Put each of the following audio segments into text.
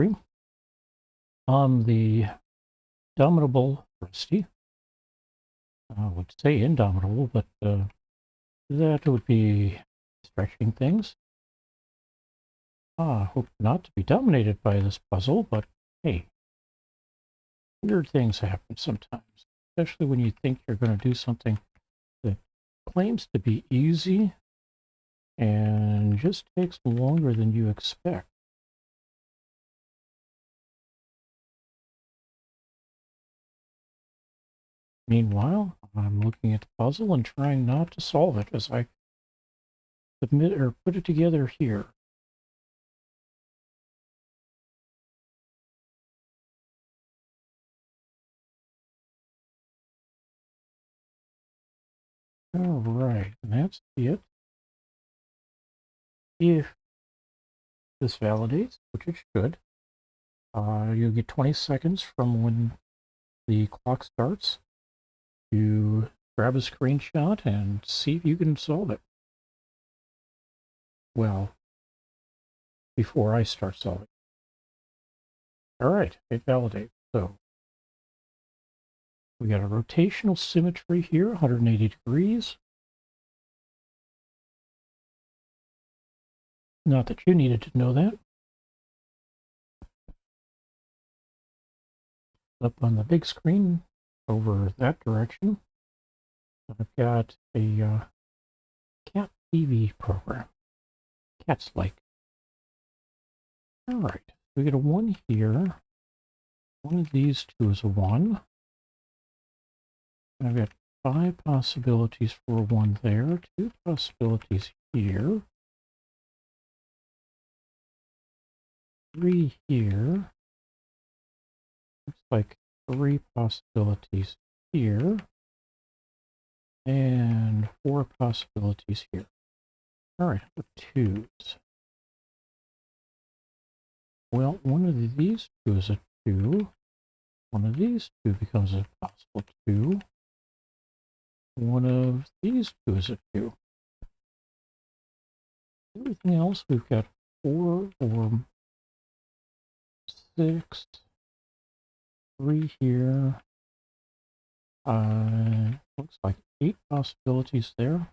symmetry. The dominable Rusty. I would say indomitable, but that would be stretching things. Hope not to be dominated by this puzzle, but hey, weird things happen sometimes, especially when you think you're going to do something that claims to be easy and just takes longer than you expect. Meanwhile, I'm looking at the puzzle and trying not to solve it as I submit or put it together here. All right, and that's it. If this validates, which it should, you'll get 20 seconds from when the clock starts to grab a screenshot and see if you can solve it. Well, before I start solving. All right, it validates. So we got a rotational symmetry here, 180 degrees. Not that you needed to know that. Up on the big screen over that direction, I've got a cat TV program. Cats like. All right, we get a 1 here. One of these two is a 1. And I've got 5 possibilities for a 1 there, 2 possibilities here, 3 here. Looks like 3 possibilities here, and 4 possibilities here. All right, for 2s. Well, one of these 2 is a 2. One of these 2 becomes a possible 2. One of these 2 is a 2. Everything else, we've got 4 or 6. 3 here. Looks like 8 possibilities there.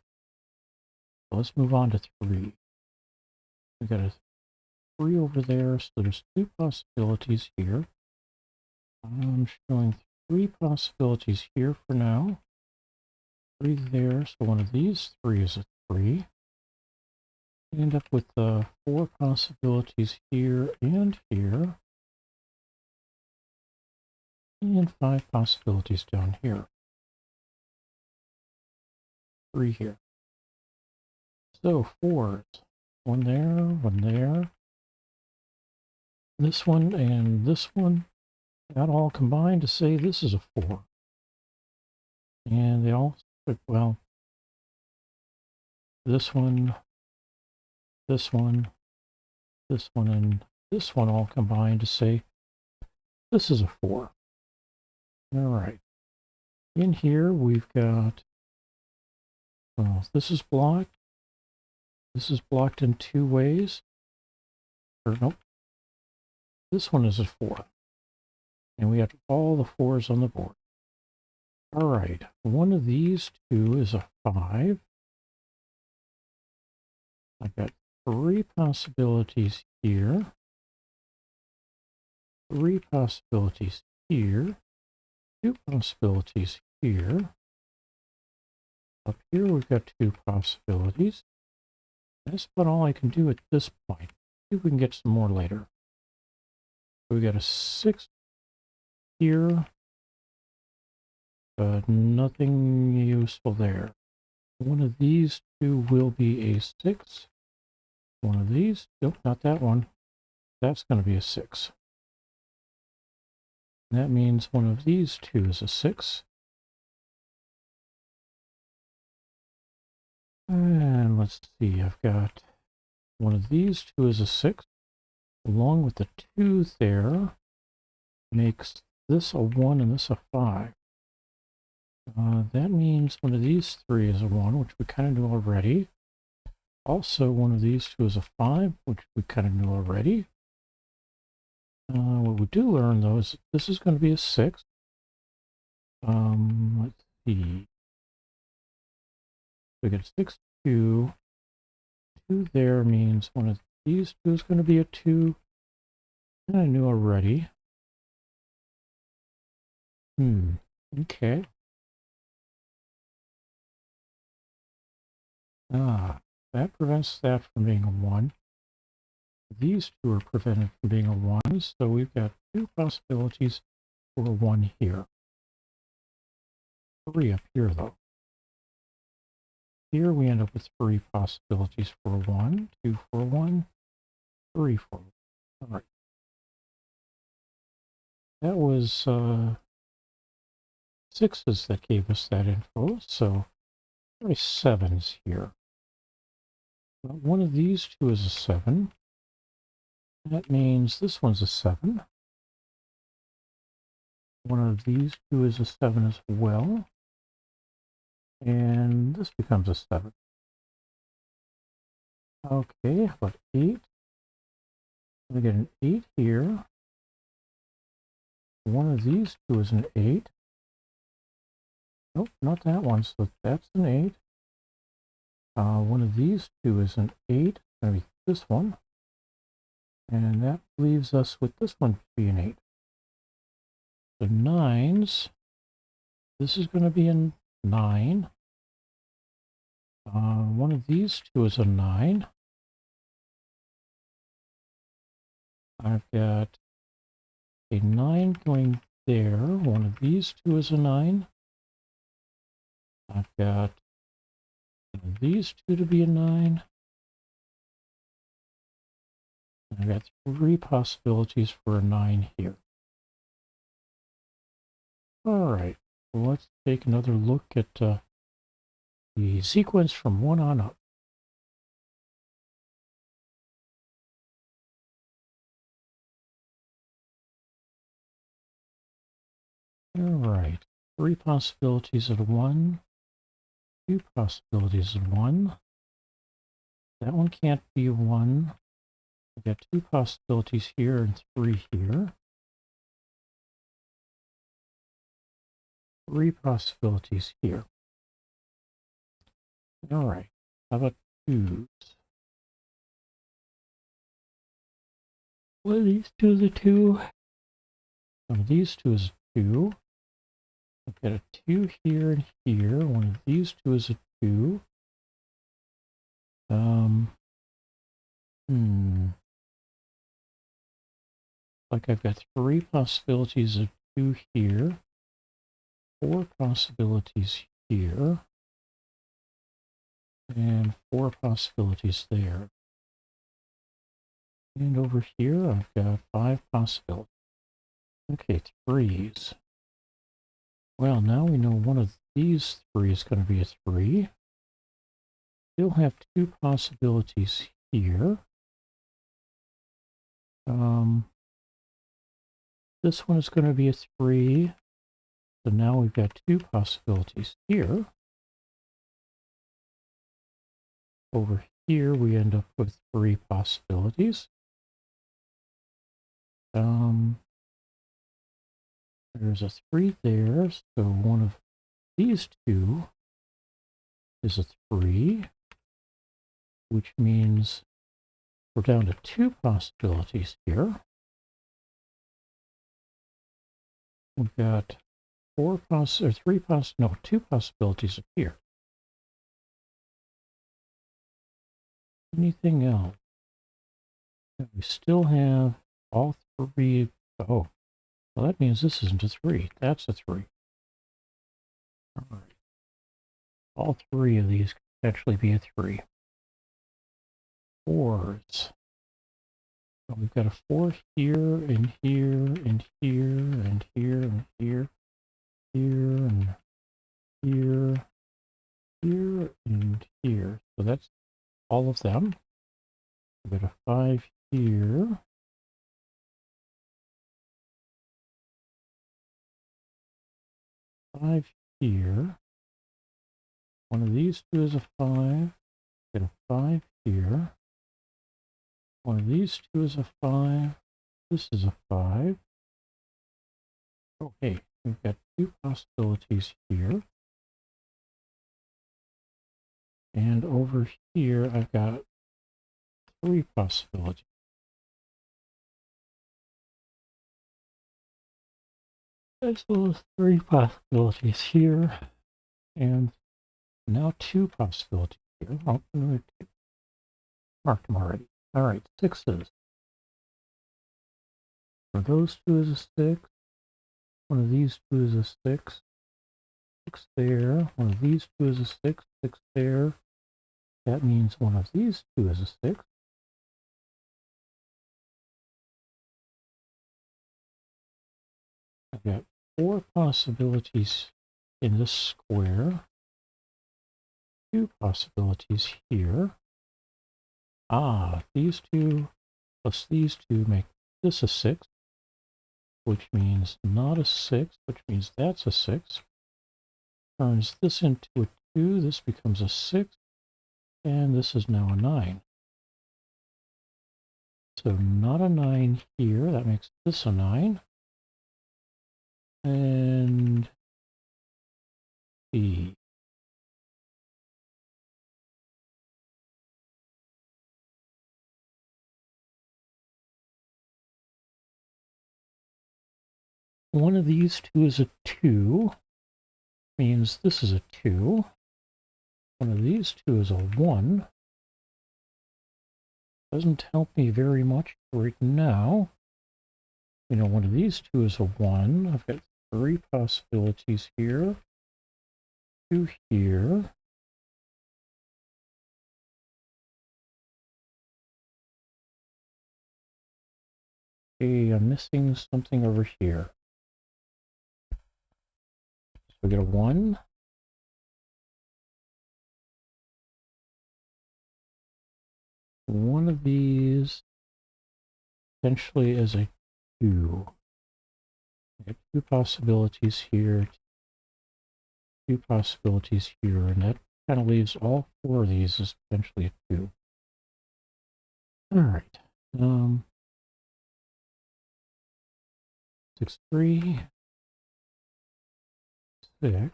So let's move on to 3. We got a 3 over there, so there's 2 possibilities here. I'm showing 3 possibilities here for now. 3 there, so one of these 3 is a 3. We end up with 4 possibilities here and here. And 5 possibilities down here. 3 here. So 4s. 1 there, 1 there. This one and this one got all combined to say this is a 4. And they all, well, this one, this one, this one, and this one all combined to say this is a 4. All right. In here, we've got, well, this is blocked. This is blocked in 2 ways. Or nope. This one is a 4. And we have all the 4s on the board. All right. One of these 2 is a 5. I've got 3 possibilities here. 3 possibilities here. 2 possibilities here. Up here we've got 2 possibilities. That's about all I can do at this point. See if we can get some more later. We got a 6 here, but nothing useful there. One of these 2 will be a 6. One of these, nope, not that one. That's going to be a 6. That means one of these 2 is a 6. And let's see, I've got one of these 2 is a 6. Along with the 2 there, makes this a 1 and this a 5. That means one of these 3 is a 1, which we kind of knew already. Also, one of these 2 is a 5, which we kind of knew already. we do learn, though, is this is going to be a 6. Let's see. We get 6, 2. 2 there means one of these two is going to be a 2. And I knew already. Okay. That prevents that from being a 1. These two are prevented from being a 1, so we've got 2 possibilities for a 1 here. 3 up here, though. Here we end up with 3 possibilities for a 1, 2 for a 1, 3 for a 1. All right. That was 6s that gave us that info, so try 7s here. Well, one of these two is a 7. That means this one's a 7. One of these two is a 7 as well. And this becomes a 7. Okay, how about 8? We get an 8 here. One of these two is an 8. Nope, not that one, so that's an 8. One of these two is an 8. Going to be this one. And that leaves us with this one being 8. The 9s. This is going to be a 9. One of these two is a 9. I've got a 9 going there. One of these two is a 9. I've got one of these two to be a 9. I've got 3 possibilities for a 9 here. All right, well, let's take another look at the sequence from 1 on up. All right, 3 possibilities of 1, 2 possibilities of 1. That one can't be 1. I've got 2 possibilities here and 3 here. 3 possibilities here. All right, how about 2s? One of these two is a 2. One of these two is a 2. I've got a 2 here and here. One of these two is a 2. Like I've got 3 possibilities of 2 here. 4 possibilities here. And 4 possibilities there. And over here, I've got 5 possibilities. Okay, 3s. Well, now we know one of these 3 is going to be a 3. Still have 2 possibilities here. This one is going to be a 3. So now we've got 2 possibilities here. Over here, we end up with 3 possibilities. There's a 3 there, so one of these two is a 3, which means we're down to 2 possibilities here. We've got 2 possibilities up here. Anything else? We still have all 3. Oh, well, that means this isn't a 3. That's a 3. All right. All 3 of these could actually be a 3. 4s. So we've got a 4 here, and here, and here, and here, and here, here, and here, here, and here. So that's all of them. We've got a 5 here. 5 here. One of these two is a 5. Get a 5 here. One of these two is a 5. This is a 5. Okay, we've got two possibilities here. And over here, I've got three possibilities. As well as three possibilities here, and now two possibilities here. Oh, marked them already. All right, sixes. For those two is a six. One of these two is a six. Six there. One of these two is a six. Six there. That means one of these two is a six. I've got four possibilities in this square. Two possibilities here. Ah, these two plus these two make this a six, which means not a six, which means that's a six. Turns this into a two, this becomes a six, and this is now a nine. So not a nine here, that makes this a nine. And B. One of these two is a two, means this is a two. One of these two is a one. Doesn't help me very much right now. You know, one of these two is a one. I've got three possibilities here. Two here. Okay, I'm missing something over here. So we get a one. One of these potentially is a two. I got two possibilities here. Two possibilities here, and that kind of leaves all four of these as potentially a two. All right. 6, 3, 6,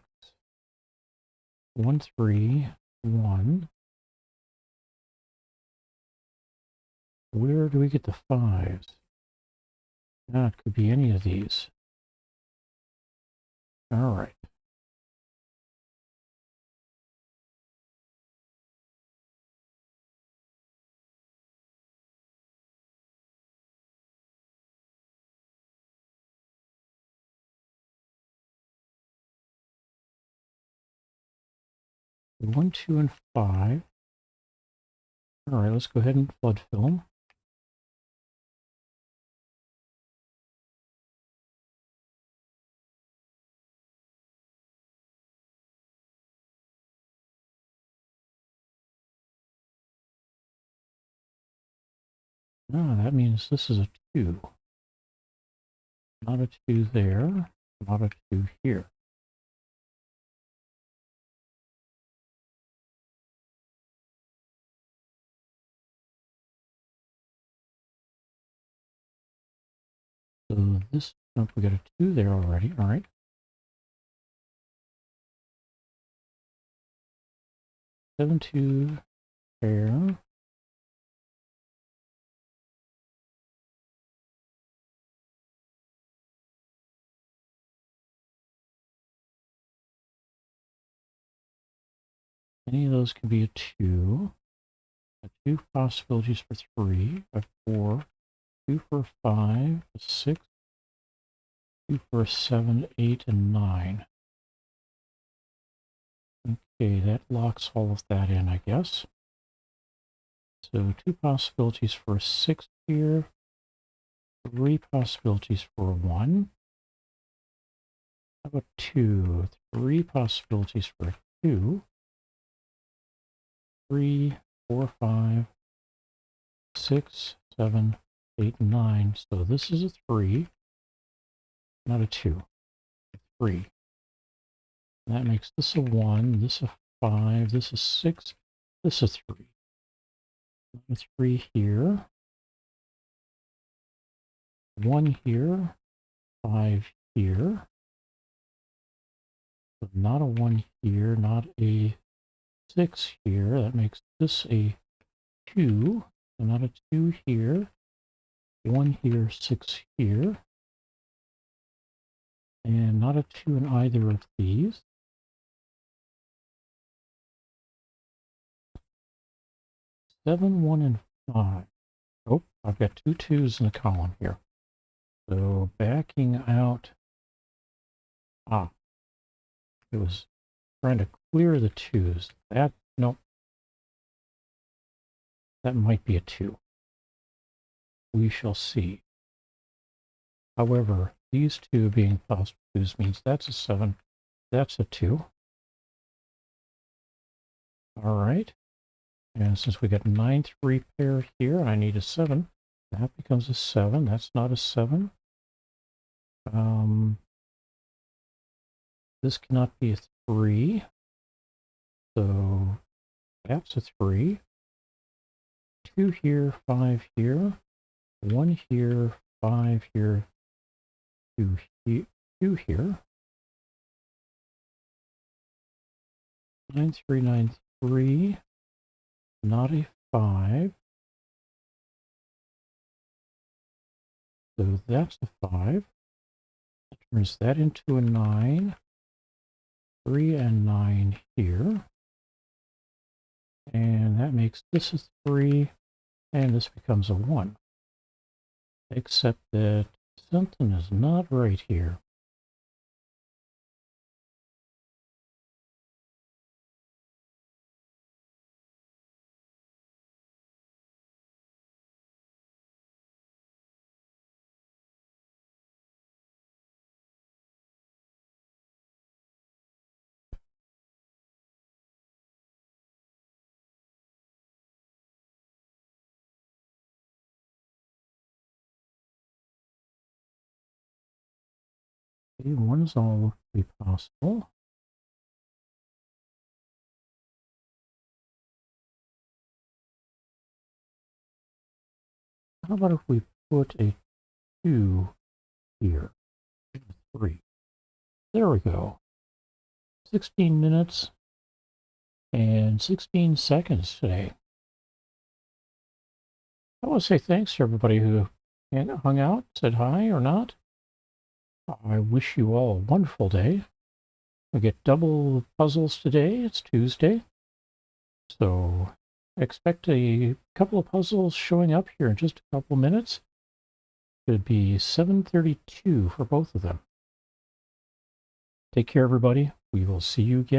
1, 3, 1. Where do we get the fives? Ah, it could be any of these. All right. One, two, and five. All right, let's go ahead and flood film. Ah, that means this is a two. Not a two there, not a two here. So this, nope, we got a two there already. All right. 7, 2, pair. Any of those can be a two. Two possibilities for three, a four, two for a five, a six, two for a 7, 8, and 9. Okay, that locks all of that in, I guess. So two possibilities for a 6 here, three possibilities for a 1. How about 2? Three possibilities for a 2. 3, 4, 5, 6, 7, 8, 9. So this is a 3, not a 2. A 3. And that makes this a 1, this a 5, this a 6, this a 3. A 3 here. 1 here. 5 here. So not a 1 here, not a 6 here. That makes this a 2. So not a 2 here. 1 here, 6 here. And not a 2 in either of these. Seven, 1, and 5. Oh, I've got 2 2s in the column here. So backing out. It was trying to clear the 2s. Nope. That might be a 2. We shall see. However, these 2 being possible 2s means that's a 7. That's a 2. All right. And since we got 9th repair here, I need a 7. That becomes a 7. That's not a 7. This cannot be a 3. So that's a 3. 2 here, 5 here. 1 here, 5 here. 2 here. 9 3 9 3. Not a 5. So that's a 5. That turns that into a 9. 3 and 9 here. And that makes this a 3. And this becomes a 1. Except that something is not right here. Okay, 1 is all be possible. How about if we put a 2 here? 3. There we go. 16 minutes and 16 seconds today. I want to say thanks to everybody who hung out, said hi or not. I wish you all a wonderful day. We get double puzzles today. It's Tuesday. So expect a couple of puzzles showing up here in just a couple minutes. It'd be 7:32 for both of them. Take care, everybody. We will see you again.